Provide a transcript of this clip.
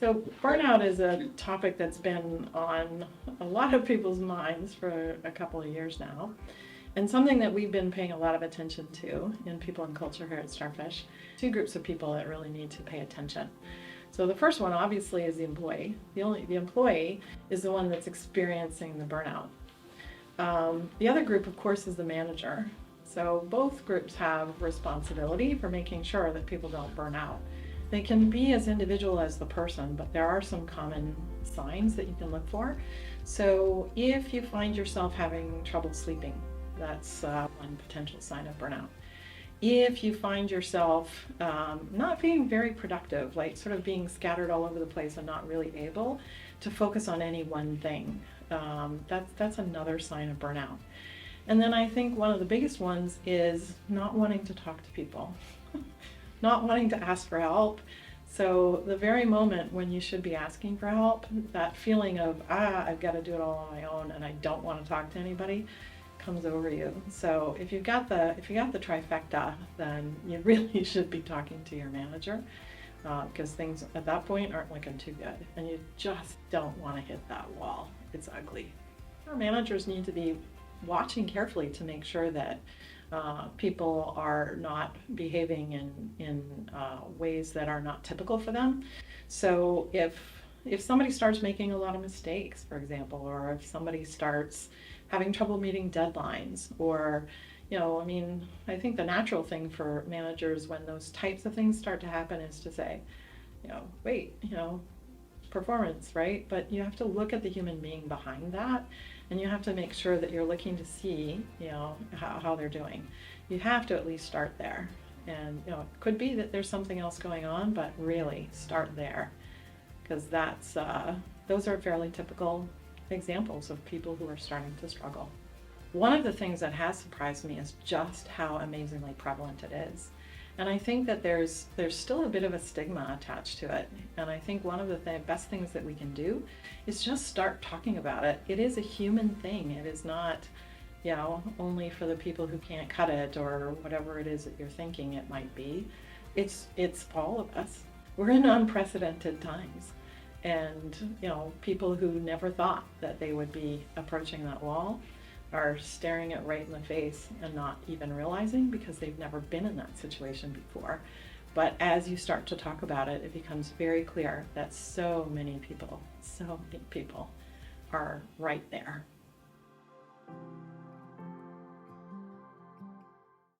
So burnout is a topic that's been on a lot of people's minds for a couple of years now, and something that we've been paying a lot of attention to in People and Culture here at StarFish. Two groups of people that really need to pay attention. So the first one obviously is the employee. The employee is the one that's experiencing the burnout. The other group, of course, is the manager. So both groups have responsibility for making sure that people don't burn out. They can be as individual as the person, but there are some common signs that you can look for. So if you find yourself having trouble sleeping, that's one potential sign of burnout. If you find yourself not being very productive, like sort of being scattered all over the place and not really able to focus on any one thing, that's another sign of burnout. And then I think one of the biggest ones is not wanting to talk to people. Not wanting to ask for help. So the very moment when you should be asking for help, that feeling of, I've got to do it all on my own and I don't want to talk to anybody comes over you. So if you got the trifecta, then you really should be talking to your manager because things at that point aren't looking too good and you just don't want to hit that wall. It's ugly. Our managers need to be watching carefully to make sure that people are not behaving in ways that are not typical for them. So if somebody starts making a lot of mistakes, for example, or if somebody starts having trouble meeting deadlines, or I think the natural thing for managers when those types of things start to happen is to say, wait, performance, right? But you have to look at the human being behind that, and you have to make sure that you're looking to see, how they're doing. You have to at least start there. And, it could be that there's something else going on, but really start there, because those are fairly typical examples of people who are starting to struggle. One of the things that has surprised me is just how amazingly prevalent it is. And I think that there's still a bit of a stigma attached to it. And I think one of the best things that we can do is just start talking about it. It is a human thing. It is not, only for the people who can't cut it or whatever it is that you're thinking it might be. It's all of us. We're in unprecedented times. And, people who never thought that they would be approaching that wall are staring it right in the face and not even realizing because they've never been in that situation before. But as you start to talk about it, it becomes very clear that so many people are right there.